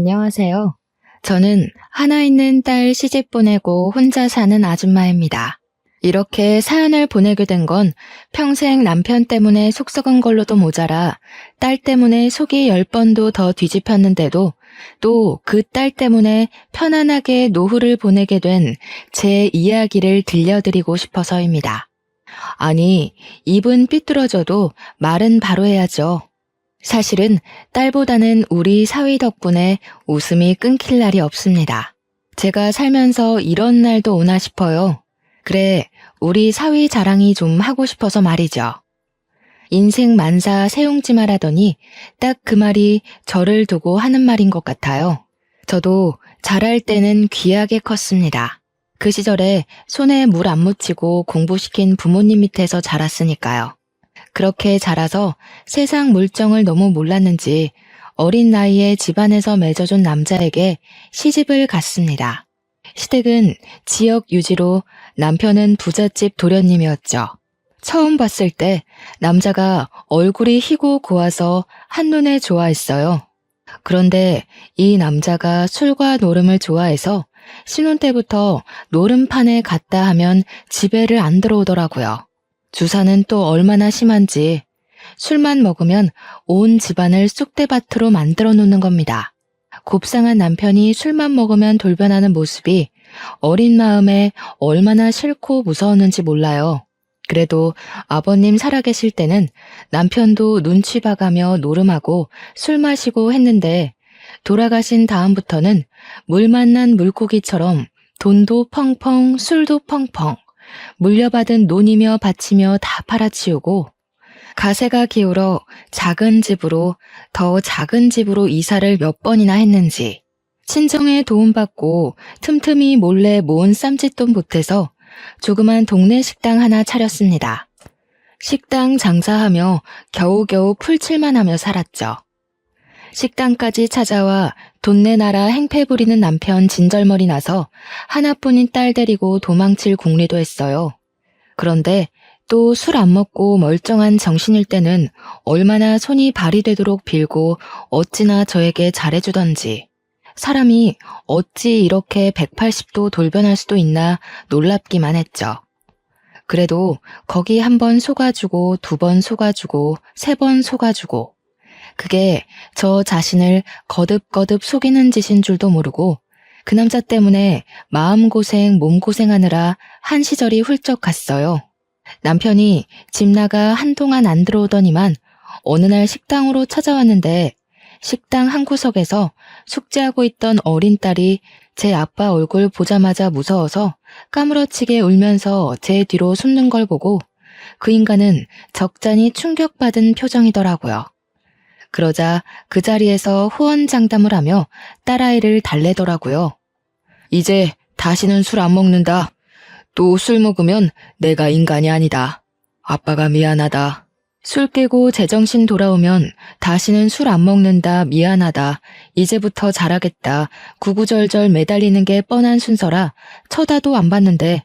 안녕하세요. 저는 하나 있는 딸 시집 보내고 혼자 사는 아줌마입니다. 이렇게 사연을 보내게 된 건 평생 남편 때문에 속 썩은 걸로도 모자라 딸 때문에 속이 10번도 더 뒤집혔는데도 또 그 딸 때문에 편안하게 노후를 보내게 된 제 이야기를 들려드리고 싶어서입니다. 아니, 입은 삐뚤어져도 말은 바로 해야죠. 사실은 딸보다는 우리 사위 덕분에 웃음이 끊길 날이 없습니다. 제가 살면서 이런 날도 오나 싶어요. 그래, 우리 사위 자랑이 좀 하고 싶어서 말이죠. 인생 만사 세웅지 말하더니 딱 그 말이 저를 두고 하는 말인 것 같아요. 저도 자랄 때는 귀하게 컸습니다. 그 시절에 손에 물 안 묻히고 공부시킨 부모님 밑에서 자랐으니까요. 그렇게 자라서 세상 물정을 너무 몰랐는지 어린 나이에 집안에서 맺어준 남자에게 시집을 갔습니다. 시댁은 지역 유지로 남편은 부잣집 도련님이었죠. 처음 봤을 때 남자가 얼굴이 희고 고와서 한눈에 좋아했어요. 그런데 이 남자가 술과 노름을 좋아해서 신혼 때부터 노름판에 갔다 하면 집에를 안 들어오더라고요. 주사는 또 얼마나 심한지 술만 먹으면 온 집안을 쑥대밭으로 만들어 놓는 겁니다. 곱상한 남편이 술만 먹으면 돌변하는 모습이 어린 마음에 얼마나 싫고 무서웠는지 몰라요. 그래도 아버님 살아계실 때는 남편도 눈치 봐가며 노름하고 술 마시고 했는데 돌아가신 다음부터는 물 만난 물고기처럼 돈도 펑펑 술도 펑펑 물려받은 논이며 밭이며 다 팔아치우고 가세가 기울어 작은 집으로 더 작은 집으로 이사를 몇 번이나 했는지 친정의 도움받고 틈틈이 몰래 모은 쌈짓돈 보태서 조그만 동네 식당 하나 차렸습니다. 식당 장사하며 겨우겨우 풀칠만 하며 살았죠. 식당까지 찾아와 돈 내놔라 행패 부리는 남편 진절머리 나서 하나뿐인 딸 데리고 도망칠 궁리도 했어요. 그런데 또 술 안 먹고 멀쩡한 정신일 때는 얼마나 손이 발이 되도록 빌고 어찌나 저에게 잘해주던지 사람이 어찌 이렇게 180도 돌변할 수도 있나 놀랍기만 했죠. 그래도 거기 한 번 속아주고 두 번 속아주고 세 번 속아주고 그게 저 자신을 거듭거듭 속이는 짓인 줄도 모르고 그 남자 때문에 마음고생 몸고생하느라 한 시절이 훌쩍 갔어요. 남편이 집 나가 한동안 안 들어오더니만 어느 날 식당으로 찾아왔는데 식당 한 구석에서 숙제하고 있던 어린 딸이 제 아빠 얼굴 보자마자 무서워서 까무러치게 울면서 제 뒤로 숨는 걸 보고 그 인간은 적잖이 충격받은 표정이더라고요. 그러자 그 자리에서 후원장담을 하며 딸아이를 달래더라고요. 이제 다시는 술 안 먹는다. 또 술 먹으면 내가 인간이 아니다. 아빠가 미안하다. 술 깨고 제정신 돌아오면 다시는 술 안 먹는다. 미안하다. 이제부터 잘하겠다. 구구절절 매달리는 게 뻔한 순서라 쳐다도 안 봤는데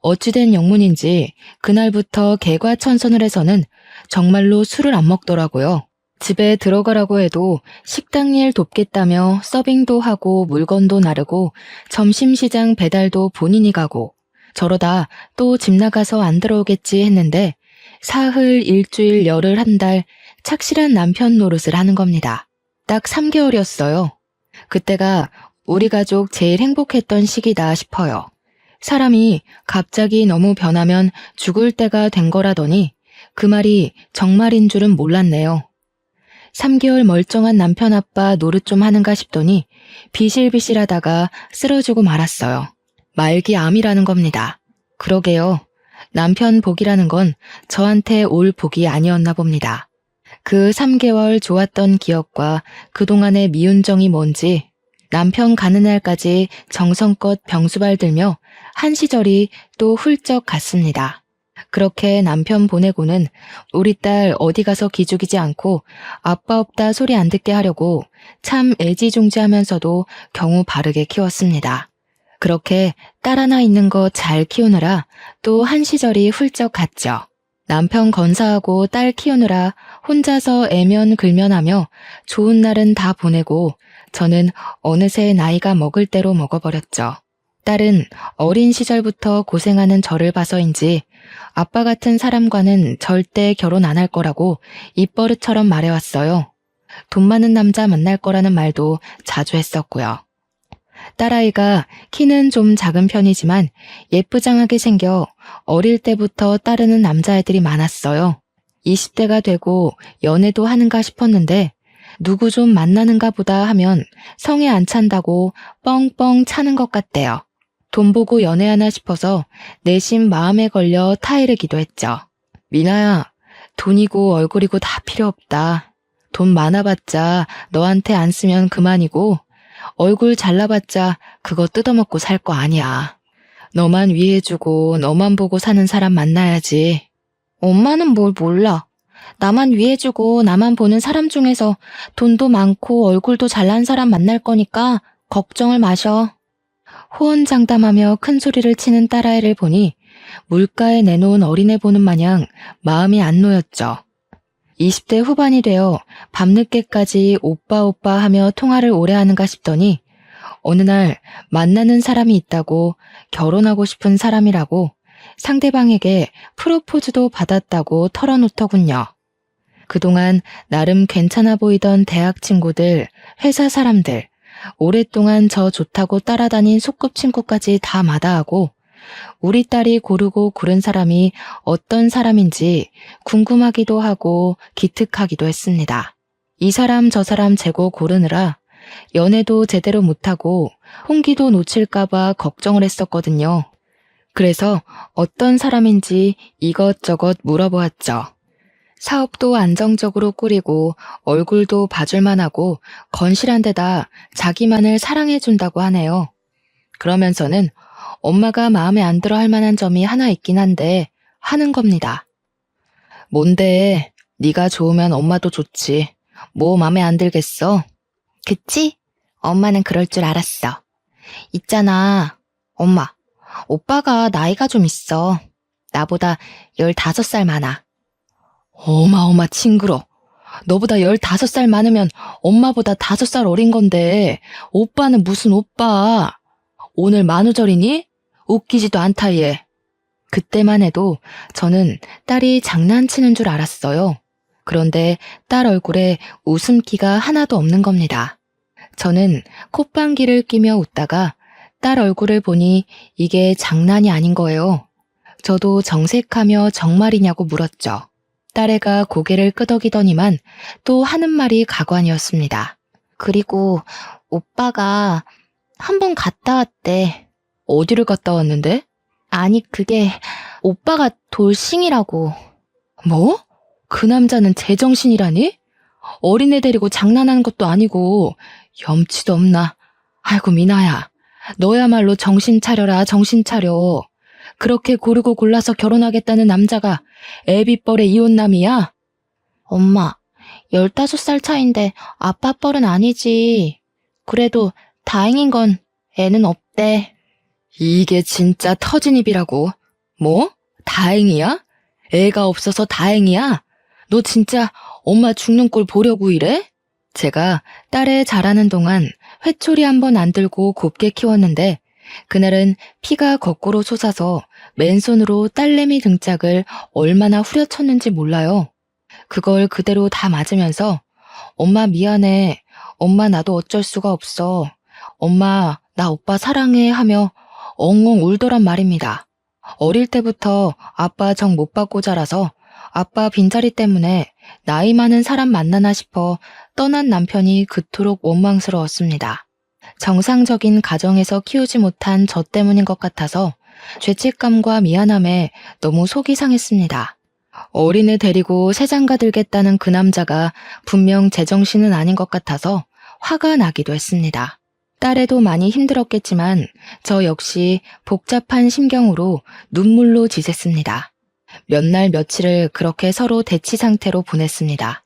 어찌된 영문인지 그날부터 개과천선을 해서는 정말로 술을 안 먹더라고요. 집에 들어가라고 해도 식당 일 돕겠다며 서빙도 하고 물건도 나르고 점심시장 배달도 본인이 가고 저러다 또 집 나가서 안 들어오겠지 했는데 사흘, 일주일, 열흘, 한 달 착실한 남편 노릇을 하는 겁니다. 딱 3개월이었어요. 그때가 우리 가족 제일 행복했던 시기다 싶어요. 사람이 갑자기 너무 변하면 죽을 때가 된 거라더니 그 말이 정말인 줄은 몰랐네요. 3개월 멀쩡한 남편 아빠 노릇 좀 하는가 싶더니 비실비실하다가 쓰러지고 말았어요. 말기암이라는 겁니다. 그러게요. 남편 복이라는 건 저한테 올 복이 아니었나 봅니다. 그 3개월 좋았던 기억과 그동안의 미운 정이 뭔지 남편 가는 날까지 정성껏 병수발 들며 한 시절이 또 훌쩍 갔습니다. 그렇게 남편 보내고는 우리 딸 어디 가서 기죽이지 않고 아빠 없다 소리 안 듣게 하려고 참 애지중지하면서도 경우 바르게 키웠습니다. 그렇게 딸 하나 있는 거 잘 키우느라 또 한 시절이 훌쩍 갔죠. 남편 건사하고 딸 키우느라 혼자서 애면글면하며 좋은 날은 다 보내고 저는 어느새 나이가 먹을 대로 먹어버렸죠. 딸은 어린 시절부터 고생하는 저를 봐서인지 아빠 같은 사람과는 절대 결혼 안 할 거라고 입버릇처럼 말해왔어요. 돈 많은 남자 만날 거라는 말도 자주 했었고요. 딸아이가 키는 좀 작은 편이지만 예쁘장하게 생겨 어릴 때부터 따르는 남자애들이 많았어요. 20대가 되고 연애도 하는가 싶었는데 누구 좀 만나는가 보다 하면 성에 안 찬다고 뻥뻥 차는 것 같대요. 돈 보고 연애하나 싶어서 내심 마음에 걸려 타이르기도 했죠. 미나야, 돈이고 얼굴이고 다 필요 없다. 돈 많아봤자 너한테 안 쓰면 그만이고 얼굴 잘나봤자 그거 뜯어먹고 살 거 아니야. 너만 위해주고 너만 보고 사는 사람 만나야지. 엄마는 뭘 몰라. 나만 위해주고 나만 보는 사람 중에서 돈도 많고 얼굴도 잘난 사람 만날 거니까 걱정을 마셔. 호언장담하며 큰 소리를 치는 딸아이를 보니 물가에 내놓은 어린애 보는 마냥 마음이 안 놓였죠. 20대 후반이 되어 밤늦게까지 오빠 오빠 하며 통화를 오래 하는가 싶더니 어느 날 만나는 사람이 있다고 결혼하고 싶은 사람이라고 상대방에게 프로포즈도 받았다고 털어놓더군요. 그동안 나름 괜찮아 보이던 대학 친구들, 회사 사람들, 오랫동안 저 좋다고 따라다닌 소꿉친구까지 다 마다하고 우리 딸이 고르고 고른 사람이 어떤 사람인지 궁금하기도 하고 기특하기도 했습니다. 이 사람 저 사람 재고 고르느라 연애도 제대로 못하고 홍기도 놓칠까봐 걱정을 했었거든요. 그래서 어떤 사람인지 이것저것 물어보았죠. 사업도 안정적으로 꾸리고 얼굴도 봐줄만하고 건실한 데다 자기만을 사랑해준다고 하네요. 그러면서는 엄마가 마음에 안 들어 할 만한 점이 하나 있긴 한데 하는 겁니다. 뭔데? 네가 좋으면 엄마도 좋지. 뭐 마음에 안 들겠어? 그치? 엄마는 그럴 줄 알았어. 있잖아. 엄마, 오빠가 나이가 좀 있어. 나보다 15살 많아. 어마어마 징그러. 너보다 15살 많으면 엄마보다 5살 어린 건데 오빠는 무슨 오빠. 오늘 만우절이니? 웃기지도 않다 얘. 그때만 해도 저는 딸이 장난치는 줄 알았어요. 그런데 딸 얼굴에 웃음기가 하나도 없는 겁니다. 저는 콧방귀를 뀌며 웃다가 딸 얼굴을 보니 이게 장난이 아닌 거예요. 저도 정색하며 정말이냐고 물었죠. 딸애가 고개를 끄덕이더니만 또 하는 말이 가관이었습니다. 그리고 오빠가 한 번 갔다 왔대. 어디를 갔다 왔는데? 아니 그게 오빠가 돌싱이라고. 뭐? 그 남자는 제정신이라니? 어린애 데리고 장난하는 것도 아니고 염치도 없나. 아이고 미나야, 너야말로 정신 차려라 정신 차려. 그렇게 고르고 골라서 결혼하겠다는 남자가 애비뻘의 이혼남이야? 엄마, 15살 차인데 아빠 뻘은 아니지. 그래도 다행인 건 애는 없대. 이게 진짜 터진 입이라고. 뭐? 다행이야? 애가 없어서 다행이야? 너 진짜 엄마 죽는 꼴 보려고 이래? 제가 딸애 자라는 동안 회초리 한 번 안 들고 곱게 키웠는데 그날은 피가 거꾸로 솟아서 맨손으로 딸내미 등짝을 얼마나 후려쳤는지 몰라요. 그걸 그대로 다 맞으면서 엄마 미안해. 엄마 나도 어쩔 수가 없어. 엄마 나 오빠 사랑해 하며 엉엉 울더란 말입니다. 어릴 때부터 아빠 정 못 받고 자라서 아빠 빈자리 때문에 나이 많은 사람 만나나 싶어 떠난 남편이 그토록 원망스러웠습니다. 정상적인 가정에서 키우지 못한 저 때문인 것 같아서 죄책감과 미안함에 너무 속이 상했습니다. 어린애 데리고 세장가 들겠다는 그 남자가 분명 제정신은 아닌 것 같아서 화가 나기도 했습니다. 딸애도 많이 힘들었겠지만 저 역시 복잡한 심경으로 눈물로 지샜습니다. 몇 날 며칠을 그렇게 서로 대치 상태로 보냈습니다.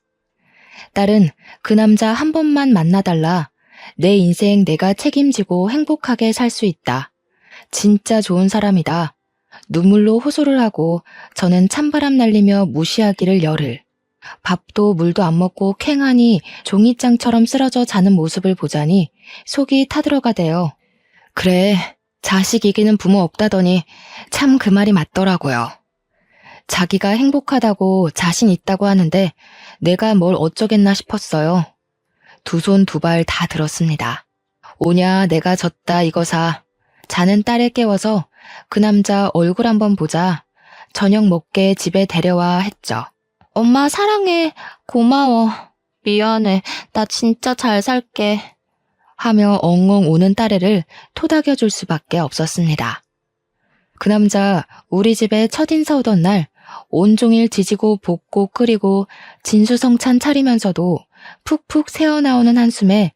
딸은 그 남자 한 번만 만나달라. 내 인생 내가 책임지고 행복하게 살 수 있다. 진짜 좋은 사람이다. 눈물로 호소를 하고 저는 찬바람 날리며 무시하기를 열흘. 밥도 물도 안 먹고 쾌하니 종이장처럼 쓰러져 자는 모습을 보자니 속이 타들어가대요. 그래, 자식 이기는 부모 없다더니 참 그 말이 맞더라고요. 자기가 행복하다고 자신 있다고 하는데 내가 뭘 어쩌겠나 싶었어요. 두 손 두 발 다 들었습니다. 오냐 내가 졌다 이거사. 자는 딸을 깨워서 그 남자 얼굴 한번 보자. 저녁 먹게 집에 데려와 했죠. 엄마 사랑해. 고마워. 미안해. 나 진짜 잘 살게. 하며 엉엉 우는 딸애를 토닥여줄 수밖에 없었습니다. 그 남자 우리 집에 첫인사 오던 날 온종일 지지고 볶고 끓이고 진수성찬 차리면서도 푹푹 새어나오는 한숨에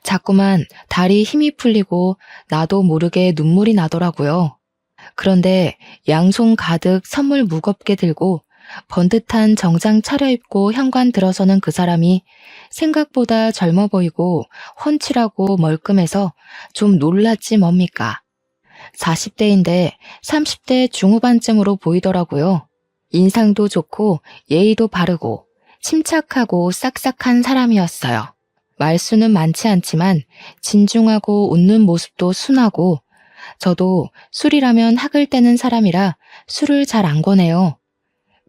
자꾸만 다리 힘이 풀리고 나도 모르게 눈물이 나더라고요. 그런데 양손 가득 선물 무겁게 들고 번듯한 정장 차려입고 현관 들어서는 그 사람이 생각보다 젊어 보이고 훤칠하고 멀끔해서 좀 놀랐지 뭡니까. 40대인데 30대 중후반쯤으로 보이더라고요. 인상도 좋고 예의도 바르고 침착하고 싹싹한 사람이었어요. 말수는 많지 않지만 진중하고 웃는 모습도 순하고 저도 술이라면 학을 떼는 사람이라 술을 잘 안 권해요.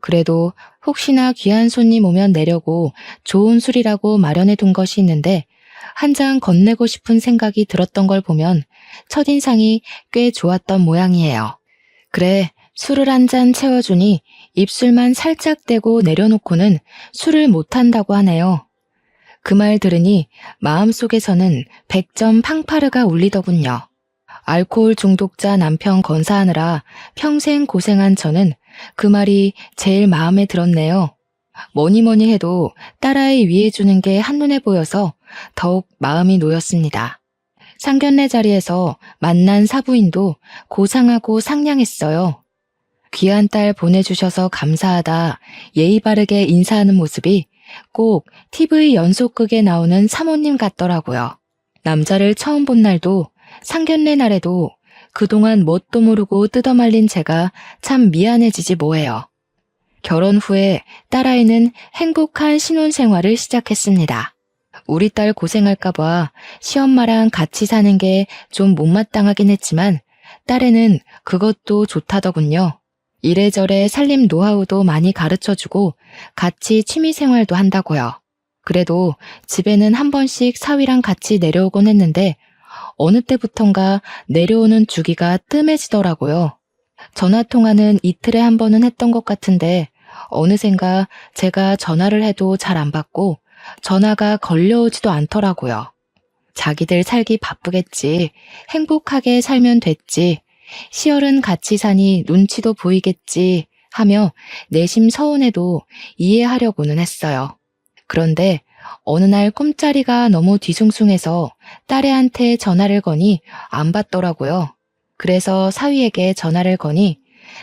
그래도 혹시나 귀한 손님 오면 내려고 좋은 술이라고 마련해 둔 것이 있는데 한 잔 건네고 싶은 생각이 들었던 걸 보면 첫인상이 꽤 좋았던 모양이에요. 그래, 술을 한 잔 채워주니 입술만 살짝 떼고 내려놓고는 술을 못한다고 하네요. 그 말 들으니 마음속에서는 100점 팡파르가 울리더군요. 알코올 중독자 남편 건사하느라 평생 고생한 저는 그 말이 제일 마음에 들었네요. 뭐니 해도 딸아이 위해주는 게 한눈에 보여서 더욱 마음이 놓였습니다. 상견례 자리에서 만난 사부인도 고상하고 상냥했어요. 귀한 딸 보내주셔서 감사하다 예의 바르게 인사하는 모습이 꼭 TV 연속극에 나오는 사모님 같더라고요. 남자를 처음 본 날도 상견례 날에도 그동안 뭣도 모르고 뜯어말린 제가 참 미안해지지 뭐예요. 결혼 후에 딸아이는 행복한 신혼생활을 시작했습니다. 우리 딸 고생할까봐 시엄마랑 같이 사는 게 좀 못마땅하긴 했지만 딸애는 그것도 좋다더군요. 이래저래 살림 노하우도 많이 가르쳐주고 같이 취미생활도 한다고요. 그래도 집에는 한 번씩 사위랑 같이 내려오곤 했는데 어느 때부턴가 내려오는 주기가 뜸해지더라고요. 전화통화는 이틀에 한 번은 했던 것 같은데 어느샌가 제가 전화를 해도 잘 안 받고 전화가 걸려오지도 않더라고요. 자기들 살기 바쁘겠지. 행복하게 살면 됐지. 시열은 같이 사니 눈치도 보이겠지 하며 내심 서운해도 이해하려고는 했어요. 그런데 어느 날 꿈자리가 너무 뒤숭숭해서 딸애한테 전화를 거니 안 받더라고요. 그래서 사위에게 전화를 거니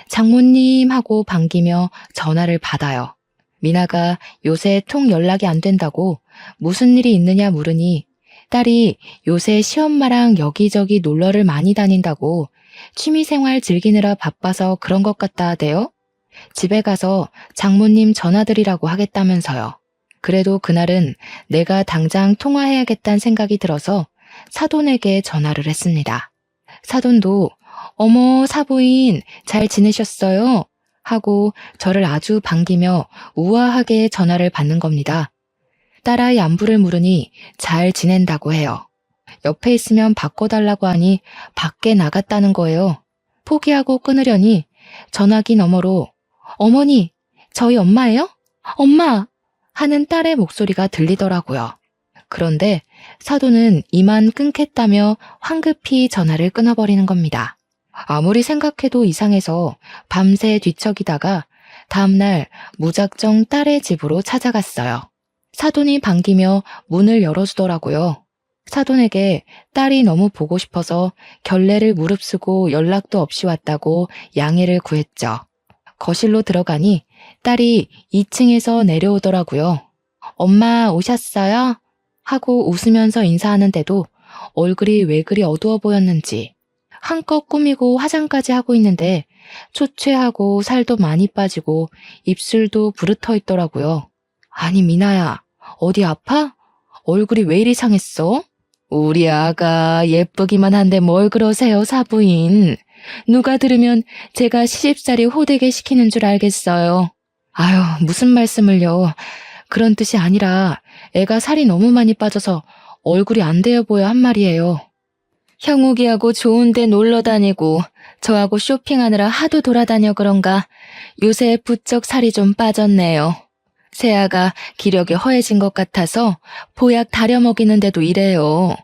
장모님 하고 반기며 전화를 받아요. 미나가 요새 통 연락이 안 된다고 무슨 일이 있느냐 물으니 딸이 요새 시엄마랑 여기저기 놀러를 많이 다닌다고 취미생활 즐기느라 바빠서 그런 것 같다 하대요. 집에 가서 장모님 전화드리라고 하겠다면서요. 그래도 그날은 내가 당장 통화해야겠다는 생각이 들어서 사돈에게 전화를 했습니다. 사돈도 어머 사부인 잘 지내셨어요? 하고 저를 아주 반기며 우아하게 전화를 받는 겁니다. 딸아이 안부를 물으니 잘 지낸다고 해요. 옆에 있으면 바꿔달라고 하니 밖에 나갔다는 거예요. 포기하고 끊으려니 전화기 너머로 어머니, 저희 엄마예요? 엄마! 하는 딸의 목소리가 들리더라고요. 그런데 사돈은 이만 끊겠다며 황급히 전화를 끊어버리는 겁니다. 아무리 생각해도 이상해서 밤새 뒤척이다가 다음날 무작정 딸의 집으로 찾아갔어요. 사돈이 반기며 문을 열어주더라고요. 사돈에게 딸이 너무 보고 싶어서 결례를 무릅쓰고 연락도 없이 왔다고 양해를 구했죠. 거실로 들어가니 딸이 2층에서 내려오더라고요. 엄마 오셨어요? 하고 웃으면서 인사하는데도 얼굴이 왜 그리 어두워 보였는지 한껏 꾸미고 화장까지 하고 있는데 초췌하고 살도 많이 빠지고 입술도 부르터 있더라고요. 아니, 미나야, 어디 아파? 얼굴이 왜 이리 상했어? 우리 아가 예쁘기만 한데 뭘 그러세요, 사부인. 누가 들으면 제가 시집살이 호되게 시키는 줄 알겠어요. 아유, 무슨 말씀을요. 그런 뜻이 아니라 애가 살이 너무 많이 빠져서 얼굴이 안 되어 보여 한 말이에요. 형욱이하고 좋은 데 놀러 다니고 저하고 쇼핑하느라 하도 돌아다녀 그런가 요새 부쩍 살이 좀 빠졌네요. 새아가 기력이 허해진 것 같아서 보약 다려 먹이는데도 이래요.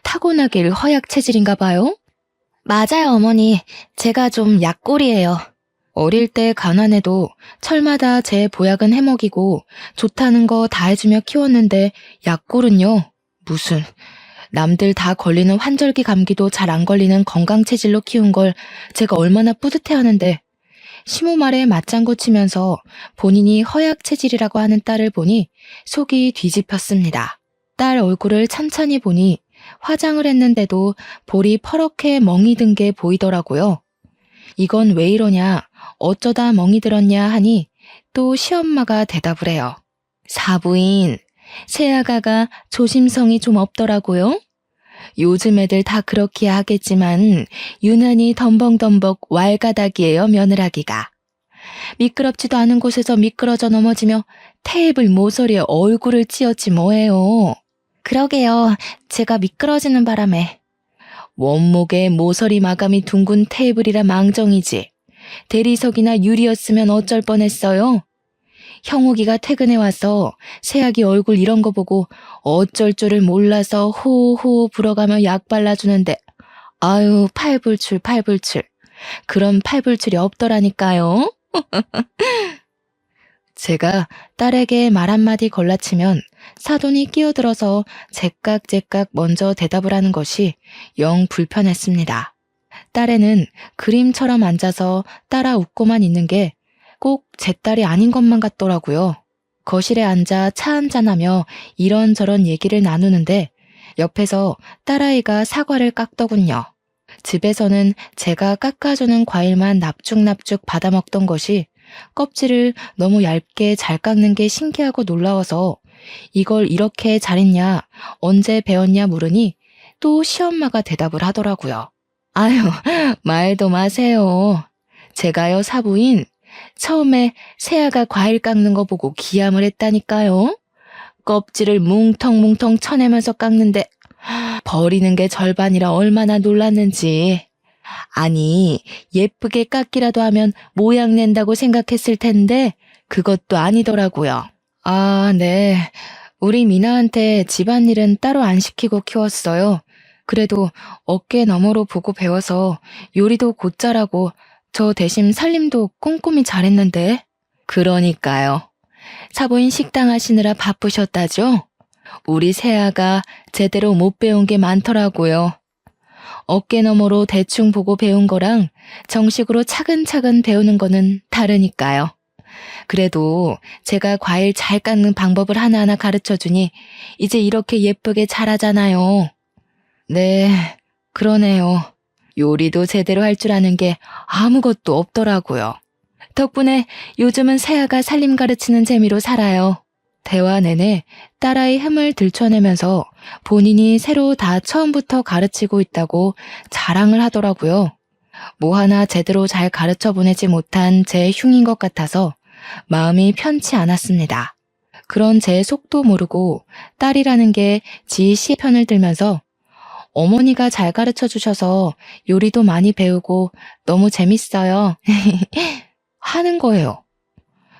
타고나길 허약 체질인가 봐요? 맞아요, 어머니. 제가 좀 약골이에요. 어릴 때 가난해도 철마다 제 보약은 해먹이고 좋다는 거 다 해주며 키웠는데 약골은요? 무슨 남들 다 걸리는 환절기 감기도 잘 안 걸리는 건강 체질로 키운 걸 제가 얼마나 뿌듯해하는데 시모 말에 맞장구 치면서 본인이 허약 체질이라고 하는 딸을 보니 속이 뒤집혔습니다. 딸 얼굴을 찬찬히 보니 화장을 했는데도 볼이 퍼렇게 멍이 든 게 보이더라고요. 이건 왜 이러냐, 어쩌다 멍이 들었냐 하니 또 시엄마가 대답을 해요. 사부인, 새아가가 조심성이 좀 없더라고요. 요즘 애들 다 그렇게 하겠지만 유난히 덤벙덤벅 왈가닥이에요, 며느라기가. 미끄럽지도 않은 곳에서 미끄러져 넘어지며 테이블 모서리에 얼굴을 찧었지 뭐예요. 그러게요. 제가 미끄러지는 바람에. 원목에 모서리 마감이 둥근 테이블이라 망정이지. 대리석이나 유리였으면 어쩔 뻔했어요. 형욱이가 퇴근해 와서 새아기 얼굴 이런 거 보고 어쩔 줄을 몰라서 호호 불어가며 약 발라주는데 아유, 팔불출. 그런 팔불출이 없더라니까요. 제가 딸에게 말 한마디 걸라치면 사돈이 끼어들어서 제깍제깍 먼저 대답을 하는 것이 영 불편했습니다. 딸애는 그림처럼 앉아서 따라 웃고만 있는 게 꼭 제 딸이 아닌 것만 같더라고요. 거실에 앉아 차 한잔하며 이런저런 얘기를 나누는데 옆에서 딸아이가 사과를 깎더군요. 집에서는 제가 깎아주는 과일만 납죽납죽 받아먹던 것이 껍질을 너무 얇게 잘 깎는 게 신기하고 놀라워서 이걸 이렇게 잘했냐, 언제 배웠냐 물으니 또 시엄마가 대답을 하더라고요. 아유, 말도 마세요. 제가요, 사부인, 처음에 새아가 과일 깎는 거 보고 기함을 했다니까요. 껍질을 뭉텅뭉텅 쳐내면서 깎는데 버리는 게 절반이라 얼마나 놀랐는지. 아니, 예쁘게 깎기라도 하면 모양 낸다고 생각했을 텐데 그것도 아니더라고요. 아, 네. 우리 미나한테 집안일은 따로 안 시키고 키웠어요. 그래도 어깨 너머로 보고 배워서 요리도 곧잘하고 저 대신 살림도 꼼꼼히 잘했는데. 그러니까요. 사부인 식당 하시느라 바쁘셨다죠? 우리 새아가 제대로 못 배운 게 많더라고요. 어깨 너머로 대충 보고 배운 거랑 정식으로 차근차근 배우는 거는 다르니까요. 그래도 제가 과일 잘 깎는 방법을 하나하나 가르쳐주니 이제 이렇게 예쁘게 잘하잖아요. 네, 그러네요. 요리도 제대로 할 줄 아는 게 아무것도 없더라고요. 덕분에 요즘은 새아가 살림 가르치는 재미로 살아요. 대화 내내 딸아이 흠을 들춰내면서 본인이 새로 다 처음부터 가르치고 있다고 자랑을 하더라고요. 뭐 하나 제대로 잘 가르쳐 보내지 못한 제 흉인 것 같아서 마음이 편치 않았습니다. 그런 제 속도 모르고 딸이라는 게 지 시 편을 들면서 어머니가 잘 가르쳐 주셔서 요리도 많이 배우고 너무 재밌어요. 하는 거예요.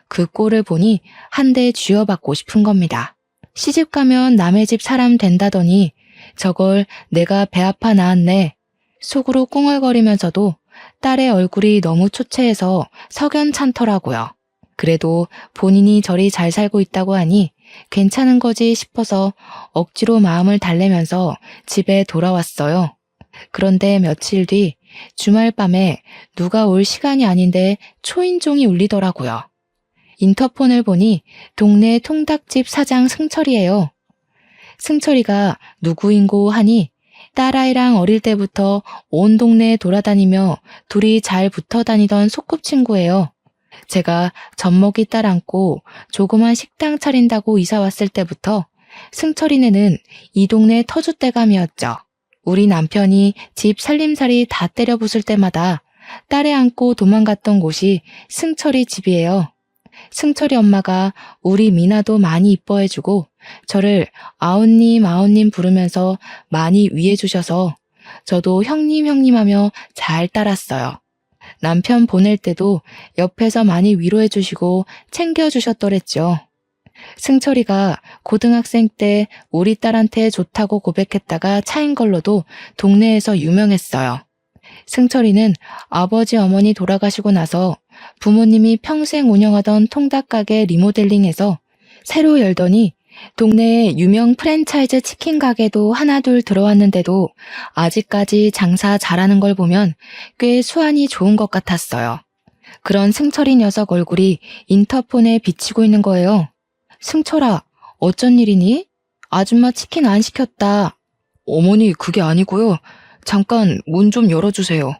그 꼴을 보니 한 대 쥐어받고 싶은 겁니다. 시집 가면 남의 집 사람 된다더니 저걸 내가 배 아파 낳았네. 속으로 꿍얼거리면서도 딸의 얼굴이 너무 초췌해서 석연찮더라고요. 그래도 본인이 저리 잘 살고 있다고 하니 괜찮은 거지 싶어서 억지로 마음을 달래면서 집에 돌아왔어요. 그런데 며칠 뒤 주말 밤에 누가 올 시간이 아닌데 초인종이 울리더라고요. 인터폰을 보니 동네 통닭집 사장 승철이에요. 승철이가 누구인고 하니 딸아이랑 어릴 때부터 온 동네에 돌아다니며 둘이 잘 붙어 다니던 소꿉친구예요. 제가 젖먹이 딸 안고 조그만 식당 차린다고 이사 왔을 때부터 승철이네는 이 동네 터줏대감이었죠. 우리 남편이 집 살림살이 다 때려 부술 때마다 딸애 안고 도망갔던 곳이 승철이 집이에요. 승철이 엄마가 우리 미나도 많이 이뻐해주고 저를 아웃님 아웃님 부르면서 많이 위해주셔서 저도 형님 형님 하며 잘 따랐어요. 남편 보낼 때도 옆에서 많이 위로해주시고 챙겨주셨더랬죠. 승철이가 고등학생 때 우리 딸한테 좋다고 고백했다가 차인 걸로도 동네에서 유명했어요. 승철이는 아버지 어머니 돌아가시고 나서 부모님이 평생 운영하던 통닭가게 리모델링해서 새로 열더니 동네에 유명 프랜차이즈 치킨 가게도 하나둘 들어왔는데도 아직까지 장사 잘하는 걸 보면 꽤 수완이 좋은 것 같았어요. 그런 승철이 녀석 얼굴이 인터폰에 비치고 있는 거예요. 승철아, 어쩐 일이니? 아줌마 치킨 안 시켰다. 어머니, 그게 아니고요. 잠깐 문 좀 열어주세요.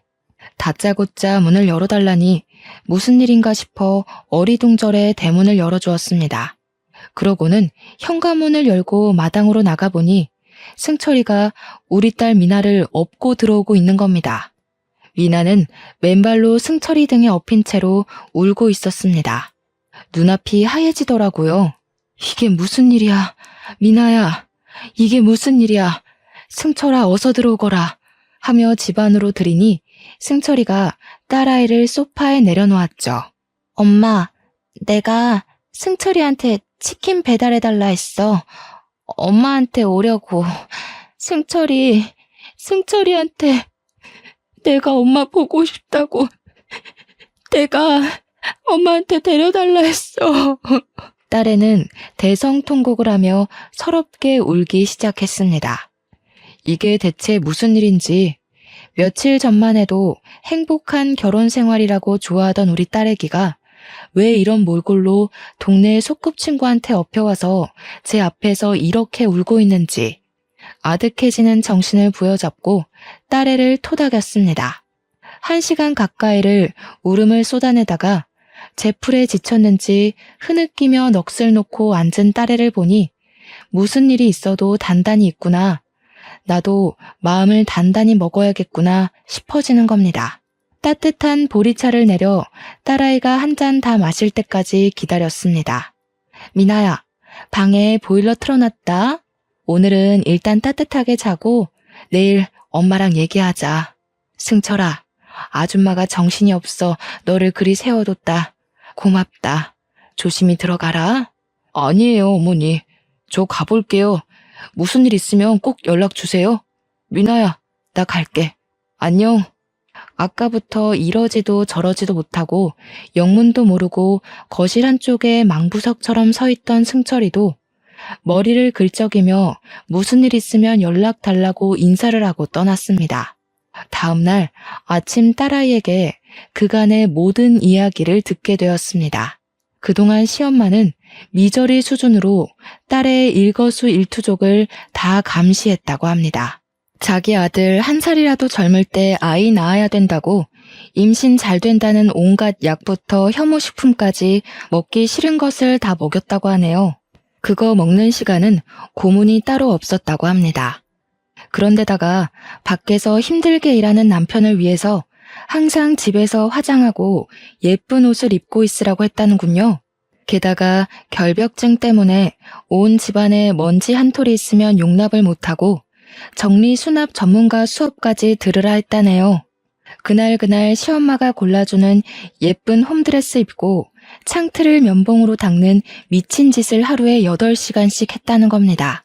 다짜고짜 문을 열어달라니 무슨 일인가 싶어 어리둥절해 대문을 열어주었습니다. 그러고는 현관문을 열고 마당으로 나가보니 승철이가 우리 딸 미나를 업고 들어오고 있는 겁니다. 미나는 맨발로 승철이 등에 엎인 채로 울고 있었습니다. 눈앞이 하얘지더라고요. 이게 무슨 일이야? 미나야, 이게 무슨 일이야? 승철아, 어서 들어오거라. 하며 집 안으로 들이니 승철이가 딸아이를 소파에 내려놓았죠. 엄마, 내가 승철이한테 치킨 배달해달라 했어. 엄마한테 오려고. 승철이한테 내가 엄마 보고 싶다고. 내가 엄마한테 데려달라 했어. 딸애는 대성통곡을 하며 서럽게 울기 시작했습니다. 이게 대체 무슨 일인지 며칠 전만 해도 행복한 결혼 생활이라고 좋아하던 우리 딸애기가 왜 이런 몰골로 동네 소꿉친구한테 엎여와서 제 앞에서 이렇게 울고 있는지 아득해지는 정신을 부여잡고 딸애를 토닥였습니다. 1시간 가까이를 울음을 쏟아내다가 제 풀에 지쳤는지 흐느끼며 넋을 놓고 앉은 딸애를 보니 무슨 일이 있어도 단단히 있구나. 나도 마음을 단단히 먹어야겠구나 싶어지는 겁니다. 따뜻한 보리차를 내려 딸아이가 한 잔 다 마실 때까지 기다렸습니다. 미나야, 방에 보일러 틀어놨다. 오늘은 일단 따뜻하게 자고 내일 엄마랑 얘기하자. 승철아, 아줌마가 정신이 없어 너를 그리 세워뒀다. 고맙다. 조심히 들어가라. 아니에요, 어머니. 저 가볼게요. 무슨 일 있으면 꼭 연락 주세요. 미나야, 나 갈게. 안녕. 아까부터 이러지도 저러지도 못하고 영문도 모르고 거실 한쪽에 망부석처럼 서 있던 승철이도 머리를 긁적이며 무슨 일 있으면 연락 달라고 인사를 하고 떠났습니다. 다음날 아침 딸아이에게 그간의 모든 이야기를 듣게 되었습니다. 그동안 시엄마는 미저리 수준으로 딸의 일거수일투족을 다 감시했다고 합니다. 자기 아들 1살이라도 젊을 때 아이 낳아야 된다고 임신 잘 된다는 온갖 약부터 혐오식품까지 먹기 싫은 것을 다 먹였다고 하네요. 그거 먹는 시간은 고문이 따로 없었다고 합니다. 그런데다가 밖에서 힘들게 일하는 남편을 위해서 항상 집에서 화장하고 예쁜 옷을 입고 있으라고 했다는군요. 게다가 결벽증 때문에 온 집안에 먼지 한 톨이 있으면 용납을 못하고 정리수납 전문가 수업까지 들으라 했다네요. 그날 시엄마가 골라주는 예쁜 홈드레스 입고 창틀을 면봉으로 닦는 미친 짓을 하루에 8시간씩 했다는 겁니다.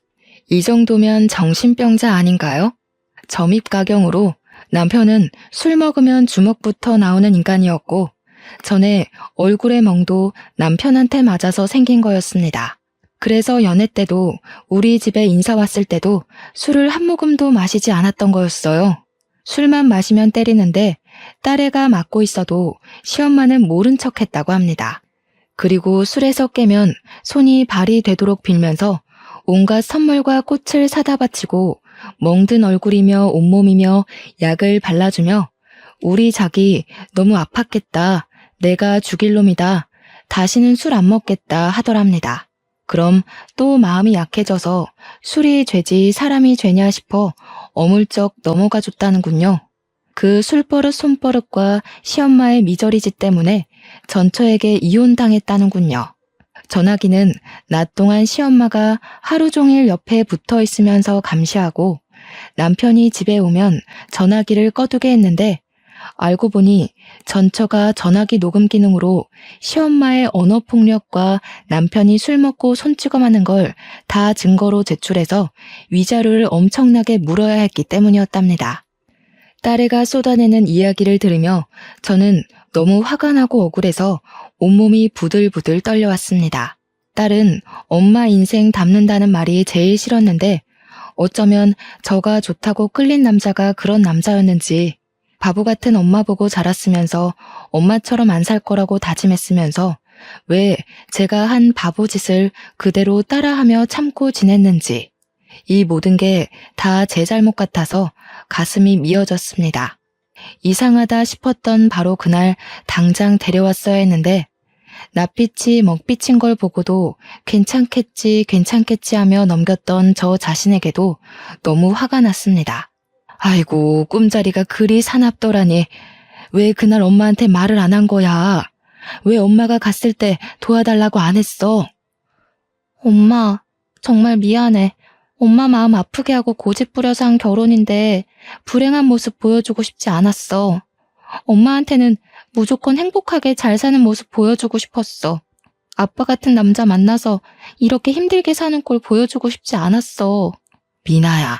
이 정도면 정신병자 아닌가요? 점입가경으로 남편은 술 먹으면 주먹부터 나오는 인간이었고 전에 얼굴의 멍도 남편한테 맞아서 생긴 거였습니다. 그래서 연애 때도 우리 집에 인사 왔을 때도 술을 한 모금도 마시지 않았던 거였어요. 술만 마시면 때리는데 딸애가 맞고 있어도 시엄마는 모른 척 했다고 합니다. 그리고 술에서 깨면 손이 발이 되도록 빌면서 온갖 선물과 꽃을 사다 바치고 멍든 얼굴이며 온몸이며 약을 발라주며 우리 자기 너무 아팠겠다. 내가 죽일 놈이다. 다시는 술 안 먹겠다 하더랍니다. 그럼 또 마음이 약해져서 술이 죄지 사람이 죄냐 싶어 어물쩍 넘어가 줬다는군요. 그 술버릇 손버릇과 시엄마의 미저리짓 때문에 전처에게 이혼당했다는군요. 전화기는 낮 동안 시엄마가 하루 종일 옆에 붙어 있으면서 감시하고 남편이 집에 오면 전화기를 꺼두게 했는데 알고 보니 전처가 전화기 녹음 기능으로 시엄마의 언어폭력과 남편이 술 먹고 손찌검하는 걸 다 증거로 제출해서 위자료를 엄청나게 물어야 했기 때문이었답니다. 딸애가 쏟아내는 이야기를 들으며 저는 너무 화가 나고 억울해서 온몸이 부들부들 떨려왔습니다. 딸은 엄마 인생 담는다는 말이 제일 싫었는데 어쩌면 저가 좋다고 끌린 남자가 그런 남자였는지 바보 같은 엄마 보고 자랐으면서 엄마처럼 안 살 거라고 다짐했으면서 왜 제가 한 바보 짓을 그대로 따라하며 참고 지냈는지 이 모든 게 다 제 잘못 같아서 가슴이 미어졌습니다. 이상하다 싶었던 바로 그날 당장 데려왔어야 했는데 낯빛이 먹비친 걸 보고도 괜찮겠지 하며 넘겼던 저 자신에게도 너무 화가 났습니다. 아이고 꿈자리가 그리 사납더라니. 왜 그날 엄마한테 말을 안 한 거야? 왜 엄마가 갔을 때 도와달라고 안 했어? 엄마, 정말 미안해. 엄마 마음 아프게 하고 고집 부려서 한 결혼인데 불행한 모습 보여주고 싶지 않았어. 엄마한테는 무조건 행복하게 잘 사는 모습 보여주고 싶었어. 아빠 같은 남자 만나서 이렇게 힘들게 사는 꼴 보여주고 싶지 않았어. 미나야,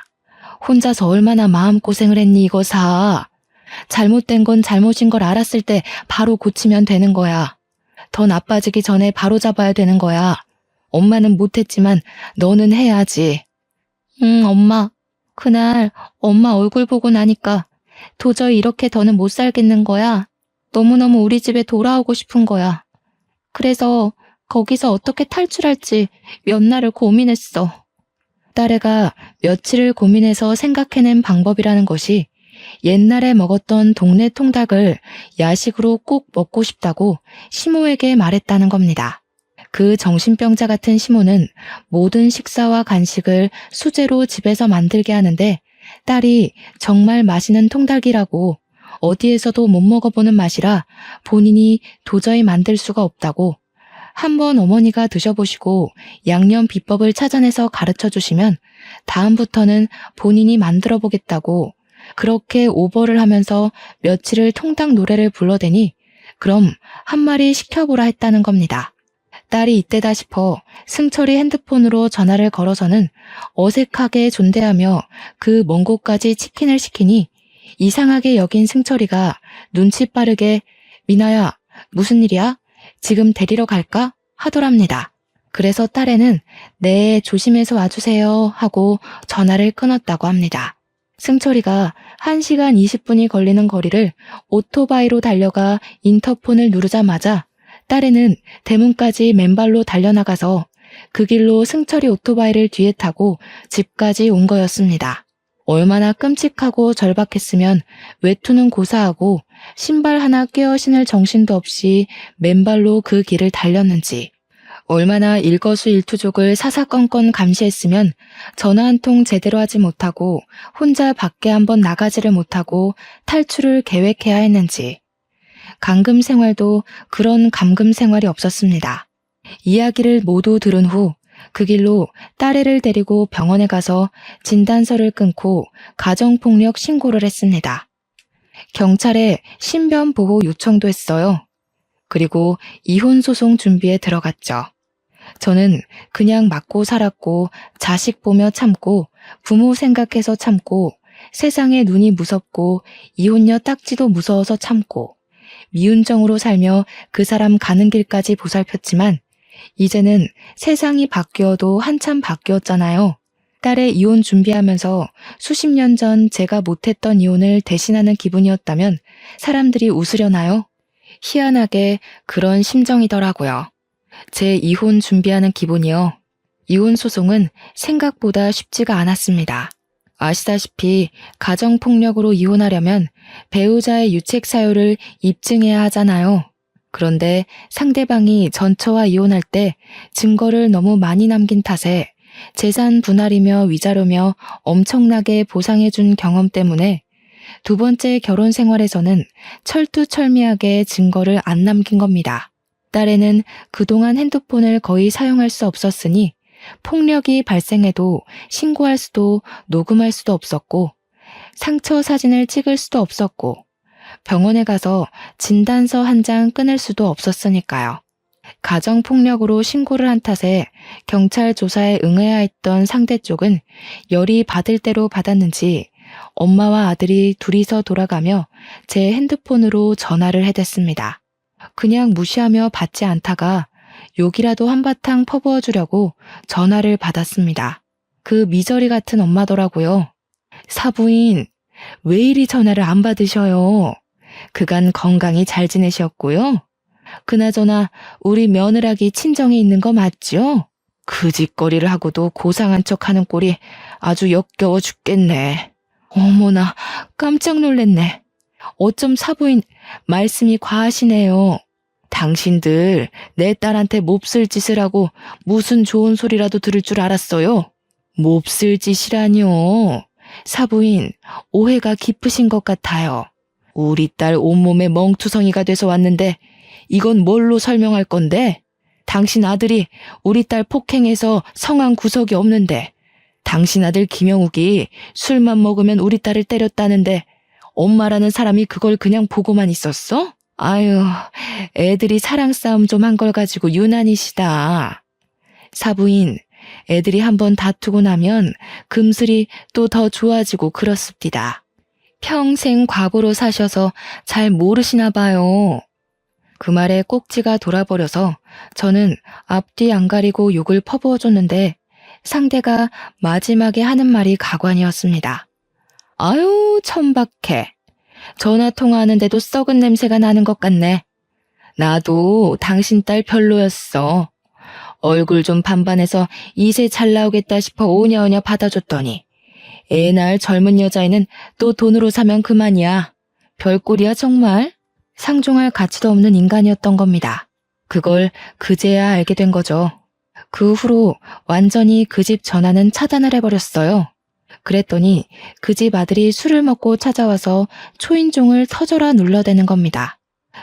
혼자서 얼마나 마음고생을 했니 이거사. 잘못된 건 잘못인 걸 알았을 때 바로 고치면 되는 거야. 더 나빠지기 전에 바로 잡아야 되는 거야. 엄마는 못했지만 너는 해야지. 엄마. 그날 엄마 얼굴 보고 나니까 도저히 이렇게 더는 못 살겠는 거야. 너무너무 우리 집에 돌아오고 싶은 거야. 그래서 거기서 어떻게 탈출할지 몇 날을 고민했어. 딸애가 며칠을 고민해서 생각해낸 방법이라는 것이 옛날에 먹었던 동네 통닭을 야식으로 꼭 먹고 싶다고 시모에게 말했다는 겁니다. 그 정신병자 같은 시모는 모든 식사와 간식을 수제로 집에서 만들게 하는데 딸이 정말 맛있는 통닭이라고 어디에서도 못 먹어보는 맛이라 본인이 도저히 만들 수가 없다고 한번 어머니가 드셔보시고 양념 비법을 찾아내서 가르쳐 주시면 다음부터는 본인이 만들어 보겠다고 그렇게 오버를 하면서 며칠을 통닭 노래를 불러대니 그럼 한 마리 시켜보라 했다는 겁니다. 딸이 이때다 싶어 승철이 핸드폰으로 전화를 걸어서는 어색하게 존대하며 그 먼 곳까지 치킨을 시키니 이상하게 여긴 승철이가 눈치 빠르게 미나야 무슨 일이야? 지금 데리러 갈까? 하더랍니다. 그래서 딸애는 네 조심해서 와주세요 하고 전화를 끊었다고 합니다. 승철이가 1시간 20분이 걸리는 거리를 오토바이로 달려가 인터폰을 누르자마자 딸애는 대문까지 맨발로 달려나가서 그 길로 승철이 오토바이를 뒤에 타고 집까지 온 거였습니다. 얼마나 끔찍하고 절박했으면 외투는 고사하고 신발 하나 꿰어 신을 정신도 없이 맨발로 그 길을 달렸는지 얼마나 일거수일투족을 사사건건 감시했으면 전화 한 통 제대로 하지 못하고 혼자 밖에 한번 나가지를 못하고 탈출을 계획해야 했는지 감금 생활도 그런 감금 생활이 없었습니다. 이야기를 모두 들은 후 그 길로 딸애를 데리고 병원에 가서 진단서를 끊고 가정폭력 신고를 했습니다. 경찰에 신변보호 요청도 했어요. 그리고 이혼소송 준비에 들어갔죠. 저는 그냥 맞고 살았고 자식 보며 참고 부모 생각해서 참고 세상에 눈이 무섭고 이혼녀 딱지도 무서워서 참고 미운정으로 살며 그 사람 가는 길까지 보살폈지만 이제는 세상이 바뀌어도 한참 바뀌었잖아요. 딸의 이혼 준비하면서 수십 년 전 제가 못했던 이혼을 대신하는 기분이었다면 사람들이 웃으려나요? 희한하게 그런 심정이더라고요. 제 이혼 준비하는 기분이요. 이혼 소송은 생각보다 쉽지가 않았습니다. 아시다시피 가정폭력으로 이혼하려면 배우자의 유책 사유를 입증해야 하잖아요. 그런데 상대방이 전처와 이혼할 때 증거를 너무 많이 남긴 탓에 재산 분할이며 위자료며 엄청나게 보상해준 경험 때문에 두 번째 결혼 생활에서는 철두철미하게 증거를 안 남긴 겁니다. 딸에는 그동안 핸드폰을 거의 사용할 수 없었으니 폭력이 발생해도 신고할 수도 녹음할 수도 없었고 상처 사진을 찍을 수도 없었고 병원에 가서 진단서 한 장 끊을 수도 없었으니까요. 가정폭력으로 신고를 한 탓에 경찰 조사에 응해야 했던 상대 쪽은 열이 받을 대로 받았는지 엄마와 아들이 둘이서 돌아가며 제 핸드폰으로 전화를 해댔습니다. 그냥 무시하며 받지 않다가 욕이라도 한바탕 퍼부어 주려고 전화를 받았습니다. 그 미저리 같은 엄마더라고요. 사부인, 왜 이리 전화를 안 받으셔요? 그간 건강히 잘 지내셨고요? 그나저나 우리 며느라기 친정에 있는 거 맞죠? 그 짓거리를 하고도 고상한 척하는 꼴이 아주 역겨워 죽겠네. 어머나, 깜짝 놀랐네. 어쩜 사부인 말씀이 과하시네요. 당신들 내 딸한테 몹쓸 짓을 하고 무슨 좋은 소리라도 들을 줄 알았어요? 몹쓸 짓이라뇨. 사부인, 오해가 깊으신 것 같아요. 우리 딸 온몸에 멍투성이가 돼서 왔는데 이건 뭘로 설명할 건데? 당신 아들이 우리 딸 폭행해서 성한 구석이 없는데 당신 아들 김영욱이 술만 먹으면 우리 딸을 때렸다는데 엄마라는 사람이 그걸 그냥 보고만 있었어? 아유, 애들이 사랑 싸움 좀 한 걸 가지고 유난이시다. 사부인, 애들이 한번 다투고 나면 금슬이 또 더 좋아지고 그렇습니다. 평생 과부로 사셔서 잘 모르시나 봐요. 그 말에 꼭지가 돌아버려서 저는 앞뒤 안 가리고 욕을 퍼부어줬는데 상대가 마지막에 하는 말이 가관이었습니다. 아유, 천박해. 전화 통화하는데도 썩은 냄새가 나는 것 같네. 나도 당신 딸 별로였어. 얼굴 좀 반반해서 이세 잘 나오겠다 싶어 오냐오냐 받아줬더니 애 낳을 젊은 여자애는 또 돈으로 사면 그만이야. 별꼴이야 정말. 상종할 가치도 없는 인간이었던 겁니다. 그걸 그제야 알게 된 거죠. 그 후로 완전히 그 집 전화는 차단을 해버렸어요. 그랬더니 그 집 아들이 술을 먹고 찾아와서 초인종을 터져라 눌러대는 겁니다.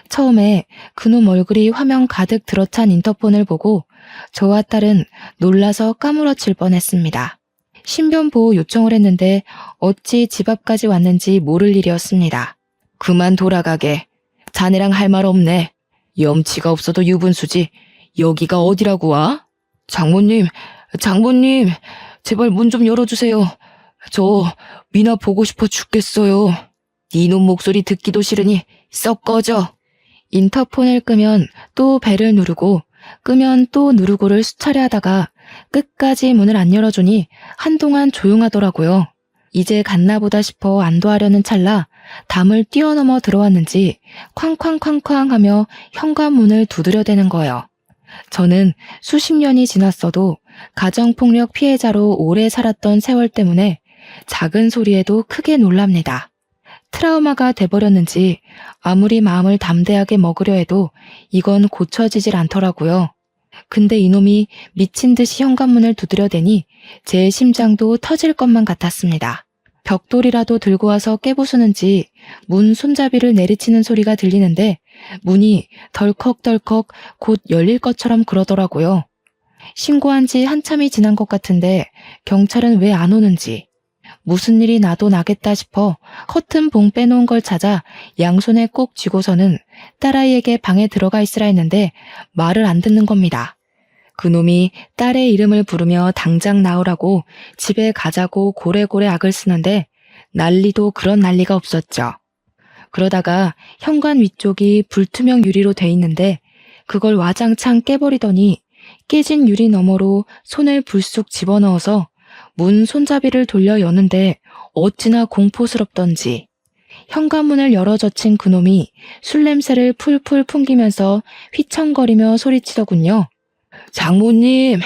처음에 그놈 얼굴이 화면 가득 들어찬 인터폰을 보고 저와 딸은 놀라서 까무러칠 뻔했습니다. 신변보호 요청을 했는데 어찌 집 앞까지 왔는지 모를 일이었습니다. 그만 돌아가게. 자네랑 할 말 없네. 염치가 없어도 유분수지. 여기가 어디라고 와? 장모님, 제발 문 좀 열어주세요. 저 미나 보고 싶어 죽겠어요. 이놈 목소리 듣기도 싫으니 썩 꺼져. 인터폰을 끄면 또 벨을 누르고 끄면 또 누르고를 수차례 하다가 끝까지 문을 안 열어주니 한동안 조용하더라고요. 이제 갔나보다 싶어 안도하려는 찰나 담을 뛰어넘어 들어왔는지 쾅쾅쾅쾅 하며 현관문을 두드려대는 거예요. 저는 수십 년이 지났어도 가정폭력 피해자로 오래 살았던 세월 때문에 작은 소리에도 크게 놀랍니다. 트라우마가 돼버렸는지 아무리 마음을 담대하게 먹으려 해도 이건 고쳐지질 않더라고요. 근데 이놈이 미친 듯이 현관문을 두드려대니 제 심장도 터질 것만 같았습니다. 벽돌이라도 들고 와서 깨부수는지 문 손잡이를 내리치는 소리가 들리는데 문이 덜컥덜컥 곧 열릴 것처럼 그러더라고요. 신고한 지 한참이 지난 것 같은데 경찰은 왜 안 오는지, 무슨 일이 나도 나겠다 싶어 커튼 봉 빼놓은 걸 찾아 양손에 꼭 쥐고서는 딸아이에게 방에 들어가 있으라 했는데 말을 안 듣는 겁니다. 그놈이 딸의 이름을 부르며 당장 나오라고 집에 가자고 고래고래 악을 쓰는데 난리도 그런 난리가 없었죠. 그러다가 현관 위쪽이 불투명 유리로 돼 있는데 그걸 와장창 깨버리더니 깨진 유리 너머로 손을 불쑥 집어넣어서 문 손잡이를 돌려 여는데 어찌나 공포스럽던지 현관문을 열어 젖힌 그놈이 술 냄새를 풀풀 풍기면서 휘청거리며 소리치더군요. 장모님,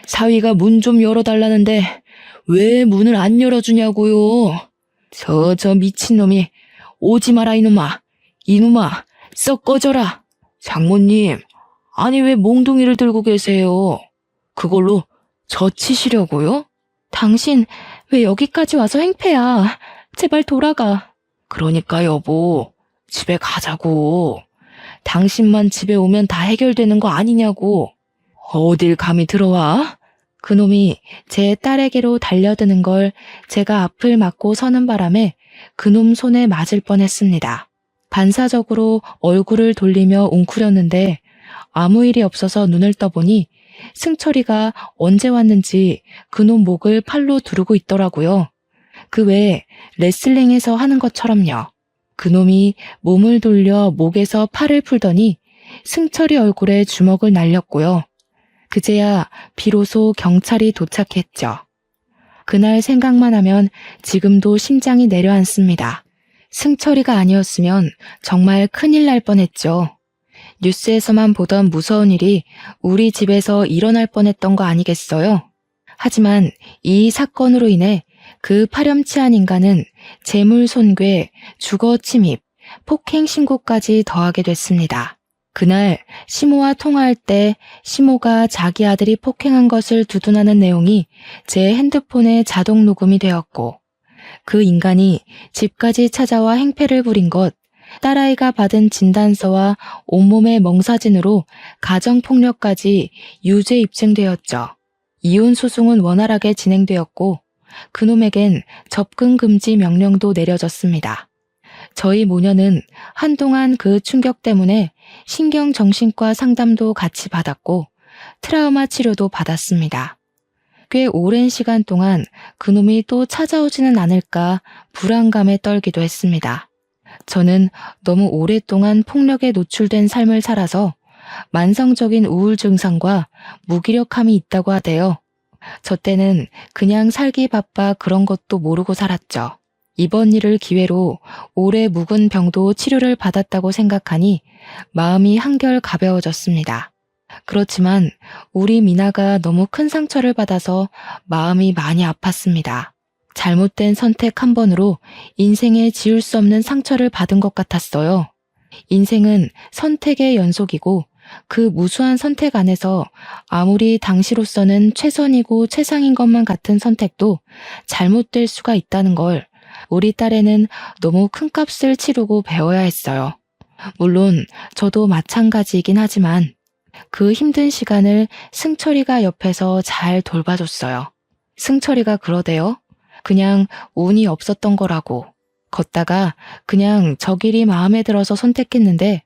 사위가 문 좀 열어달라는데 왜 문을 안 열어주냐고요. 저 미친놈이 오지 마라 이놈아. 이놈아 썩 꺼져라. 장모님, 아니 왜 몽둥이를 들고 계세요? 그걸로 저 치시려고요? 당신 왜 여기까지 와서 행패야. 제발 돌아가. 그러니까 여보, 집에 가자고. 당신만 집에 오면 다 해결되는 거 아니냐고. 어딜 감히 들어와? 그놈이 제 딸에게로 달려드는 걸 제가 앞을 막고 서는 바람에 그놈 손에 맞을 뻔했습니다. 반사적으로 얼굴을 돌리며 웅크렸는데 아무 일이 없어서 눈을 떠보니 승철이가 언제 왔는지 그놈 목을 팔로 두르고 있더라고요. 그 외에 레슬링에서 하는 것처럼요. 그놈이 몸을 돌려 목에서 팔을 풀더니 승철이 얼굴에 주먹을 날렸고요. 그제야 비로소 경찰이 도착했죠. 그날 생각만 하면 지금도 심장이 내려앉습니다. 승철이가 아니었으면 정말 큰일 날 뻔했죠. 뉴스에서만 보던 무서운 일이 우리 집에서 일어날 뻔했던 거 아니겠어요? 하지만 이 사건으로 인해 그 파렴치한 인간은 재물 손괴, 주거 침입, 폭행 신고까지 더하게 됐습니다. 그날 시모와 통화할 때 시모가 자기 아들이 폭행한 것을 두둔하는 내용이 제 핸드폰에 자동 녹음이 되었고, 그 인간이 집까지 찾아와 행패를 부린 것, 딸아이가 받은 진단서와 온몸의 멍사진으로 가정폭력까지 유죄 입증되었죠. 이혼 소송은 원활하게 진행되었고 그놈에겐 접근 금지 명령도 내려졌습니다. 저희 모녀는 한동안 그 충격 때문에 신경정신과 상담도 같이 받았고 트라우마 치료도 받았습니다. 꽤 오랜 시간 동안 그놈이 또 찾아오지는 않을까 불안감에 떨기도 했습니다. 저는 너무 오랫동안 폭력에 노출된 삶을 살아서 만성적인 우울 증상과 무기력함이 있다고 하대요. 저 때는 그냥 살기 바빠 그런 것도 모르고 살았죠. 이번 일을 기회로 오래 묵은 병도 치료를 받았다고 생각하니 마음이 한결 가벼워졌습니다. 그렇지만 우리 미나가 너무 큰 상처를 받아서 마음이 많이 아팠습니다. 잘못된 선택 한 번으로 인생에 지울 수 없는 상처를 받은 것 같았어요. 인생은 선택의 연속이고 그 무수한 선택 안에서 아무리 당시로서는 최선이고 최상인 것만 같은 선택도 잘못될 수가 있다는 걸 우리 딸에는 너무 큰 값을 치르고 배워야 했어요. 물론 저도 마찬가지이긴 하지만 그 힘든 시간을 승철이가 옆에서 잘 돌봐줬어요. 승철이가 그러대요. 그냥 운이 없었던 거라고. 걷다가 그냥 저 길이 마음에 들어서 선택했는데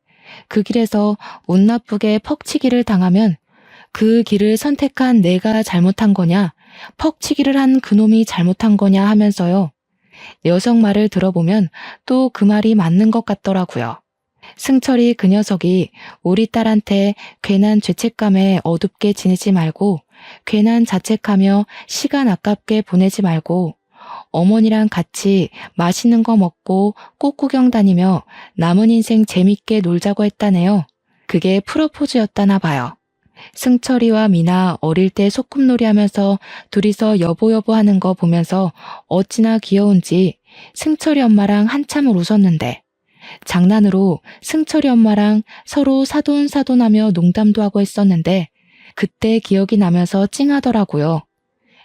그 길에서 운 나쁘게 퍽치기를 당하면 그 길을 선택한 내가 잘못한 거냐, 퍽치기를 한 그놈이 잘못한 거냐 하면서요. 여성 말을 들어보면 또 그 말이 맞는 것 같더라고요. 승철이 그 녀석이 우리 딸한테 괜한 죄책감에 어둡게 지내지 말고 괜한 자책하며 시간 아깝게 보내지 말고 어머니랑 같이 맛있는 거 먹고 꽃구경 다니며 남은 인생 재밌게 놀자고 했다네요. 그게 프로포즈였다나 봐요. 승철이와 미나 어릴 때 소꿉놀이 하면서 둘이서 여보 하는 거 보면서 어찌나 귀여운지 승철이 엄마랑 한참을 웃었는데 장난으로 승철이 엄마랑 서로 사돈하며 농담도 하고 했었는데 그때 기억이 나면서 찡하더라고요.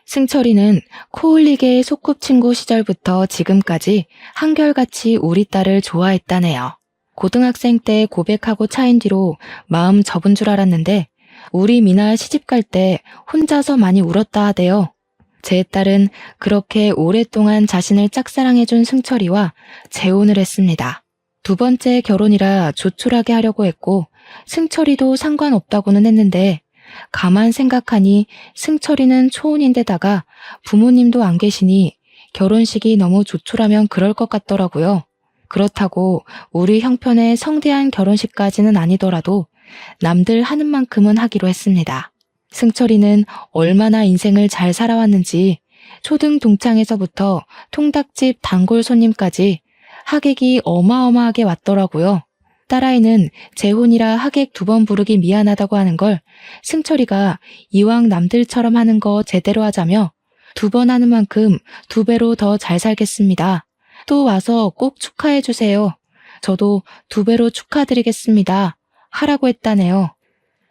승철이는 코흘리게의 소꿉친구 시절부터 지금까지 한결같이 우리 딸을 좋아했다네요. 고등학생 때 고백하고 차인 뒤로 마음 접은 줄 알았는데 우리 미나 시집 갈 때 혼자서 많이 울었다 하대요. 제 딸은 그렇게 오랫동안 자신을 짝사랑해준 승철이와 재혼을 했습니다. 두 번째 결혼이라 조촐하게 하려고 했고 승철이도 상관없다고는 했는데 가만 생각하니 승철이는 초혼인데다가 부모님도 안 계시니 결혼식이 너무 조촐하면 그럴 것 같더라고요. 그렇다고 우리 형편의 성대한 결혼식까지는 아니더라도 남들 하는 만큼은 하기로 했습니다. 승철이는 얼마나 인생을 잘 살아왔는지 초등 동창에서부터 통닭집 단골 손님까지 하객이 어마어마하게 왔더라고요. 딸아이는 재혼이라 하객 2번 부르기 미안하다고 하는 걸 승철이가 이왕 남들처럼 하는 거 제대로 하자며 2번 하는 만큼 2배로 더 잘 살겠습니다. 또 와서 꼭 축하해주세요. 저도 2배로 축하드리겠습니다. 하라고 했다네요.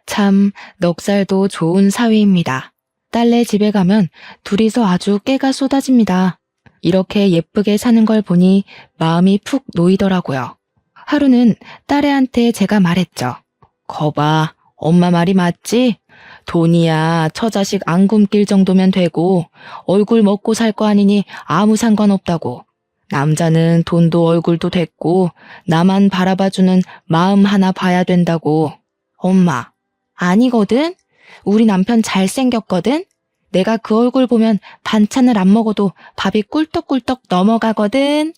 참 넉살도 좋은 사위입니다. 딸네 집에 가면 둘이서 아주 깨가 쏟아집니다. 이렇게 예쁘게 사는 걸 보니 마음이 푹 놓이더라고요. 하루는 딸애한테 제가 말했죠. 거봐, 엄마 말이 맞지? 돈이야 처자식 안 굶길 정도면 되고 얼굴 먹고 살 거 아니니 아무 상관없다고. 남자는 돈도 얼굴도 됐고 나만 바라봐주는 마음 하나 봐야 된다고. 엄마, 아니거든? 우리 남편 잘생겼거든? 내가 그 얼굴 보면 반찬을 안 먹어도 밥이 꿀떡꿀떡 넘어가거든?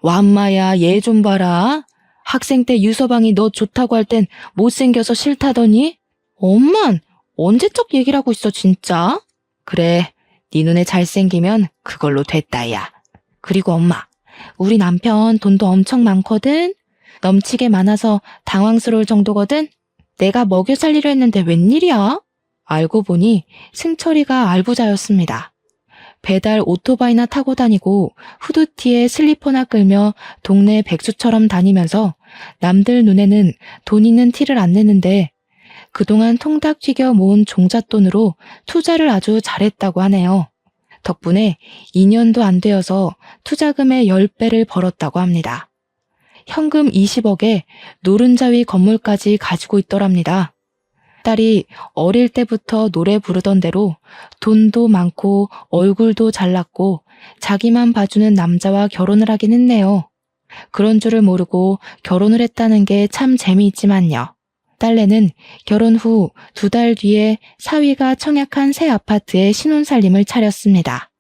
완마야, 얘 좀 봐라. 학생 때 유서방이 너 좋다고 할 땐 못생겨서 싫다더니? 엄만, 언제적 얘기를 하고 있어 진짜? 그래, 네 눈에 잘생기면 그걸로 됐다 야. 그리고 엄마, 우리 남편 돈도 엄청 많거든? 넘치게 많아서 당황스러울 정도거든? 내가 먹여 살리려 했는데 웬일이야? 알고 보니 승철이가 알부자였습니다. 배달 오토바이나 타고 다니고 후드티에 슬리퍼나 끌며 동네 백수처럼 다니면서 남들 눈에는 돈 있는 티를 안 내는데 그동안 통닭 튀겨 모은 종잣돈으로 투자를 아주 잘했다고 하네요. 덕분에 2년도 안 되어서 투자금의 10배를 벌었다고 합니다. 현금 20억에 노른자위 건물까지 가지고 있더랍니다. 딸이 어릴 때부터 노래 부르던 대로 돈도 많고 얼굴도 잘났고 자기만 봐주는 남자와 결혼을 하긴 했네요. 그런 줄을 모르고 결혼을 했다는 게 참 재미있지만요. 딸내는 결혼 후 2달 뒤에 사위가 청약한 새 아파트에 신혼살림을 차렸습니다.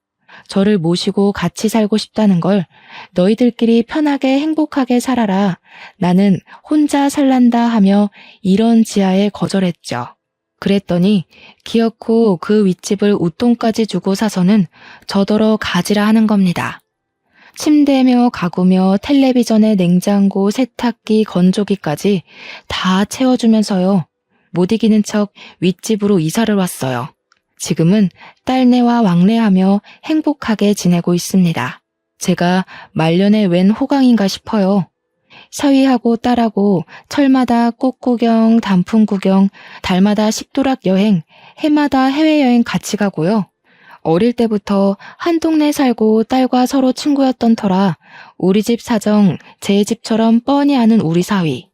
저를 모시고 같이 살고 싶다는 걸 너희들끼리 편하게 행복하게 살아라. 나는 혼자 살란다 하며 이런 지하에 거절했죠. 그랬더니 기어코 그 윗집을 웃돈까지 주고 사서는 저더러 가지라 하는 겁니다. 침대며 가구며 텔레비전에 냉장고, 세탁기, 건조기까지 다 채워주면서요. 못 이기는 척 윗집으로 이사를 왔어요. 지금은 딸내와 왕래하며 행복하게 지내고 있습니다. 제가 말년에 웬 호강인가 싶어요. 사위하고 딸하고 철마다 꽃구경, 단풍구경, 달마다 식도락 여행, 해마다 해외여행 같이 가고요. 어릴 때부터 한 동네 살고 딸과 서로 친구였던 터라 우리 집 사정 제 집처럼 뻔히 아는 우리 사위.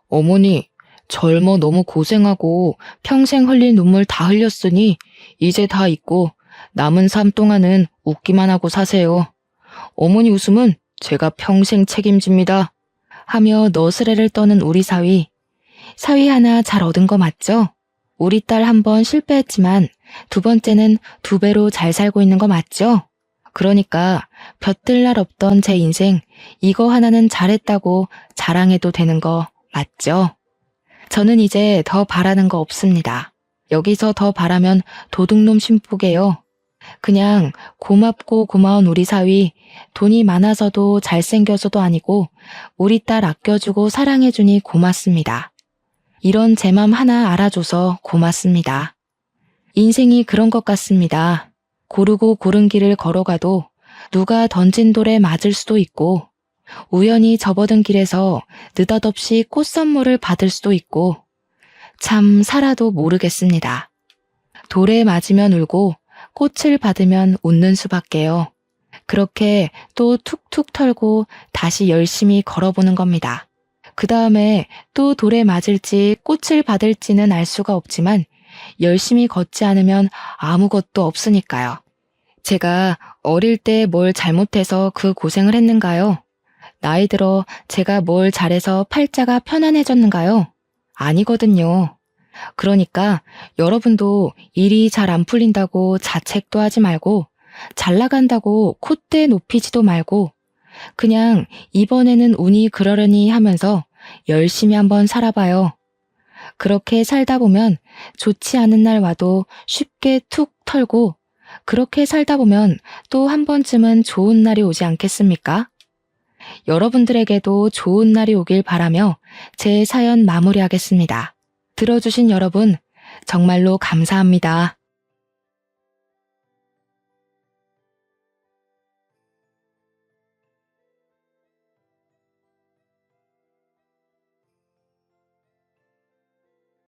어머니, 젊어 너무 고생하고 평생 흘린 눈물 다 흘렸으니 이제 다 잊고 남은 삶 동안은 웃기만 하고 사세요. 어머니 웃음은 제가 평생 책임집니다. 하며 너스레를 떠는 우리 사위. 사위 하나 잘 얻은 거 맞죠? 우리 딸 한 번 실패했지만 2번째는 2배로 잘 살고 있는 거 맞죠? 그러니까 볕들 날 없던 제 인생 이거 하나는 잘했다고 자랑해도 되는 거 맞죠? 저는 이제 더 바라는 거 없습니다. 여기서 더 바라면 도둑놈 심보게요. 그냥 고맙고 고마운 우리 사위, 돈이 많아서도 잘생겨서도 아니고 우리 딸 아껴주고 사랑해주니 고맙습니다. 이런 제 맘 하나 알아줘서 고맙습니다. 인생이 그런 것 같습니다. 고르고 고른 길을 걸어가도 누가 던진 돌에 맞을 수도 있고 우연히 접어든 길에서 느닷없이 꽃 선물을 받을 수도 있고 참 살아도 모르겠습니다. 돌에 맞으면 울고 꽃을 받으면 웃는 수밖에요. 그렇게 또 툭툭 털고 다시 열심히 걸어보는 겁니다. 그 다음에 또 돌에 맞을지 꽃을 받을지는 알 수가 없지만 열심히 걷지 않으면 아무것도 없으니까요. 제가 어릴 때 뭘 잘못해서 그 고생을 했는가요? 나이 들어 제가 뭘 잘해서 팔자가 편안해졌는가요? 아니거든요. 그러니까 여러분도 일이 잘 안 풀린다고 자책도 하지 말고 잘 나간다고 콧대 높이지도 말고 그냥 이번에는 운이 그러려니 하면서 열심히 한번 살아봐요. 그렇게 살다 보면 좋지 않은 날 와도 쉽게 툭 털고 그렇게 살다 보면 또 한 번쯤은 좋은 날이 오지 않겠습니까? 여러분들에게도 좋은 날이 오길 바라며 제 사연 마무리하겠습니다. 들어주신 여러분 정말로 감사합니다.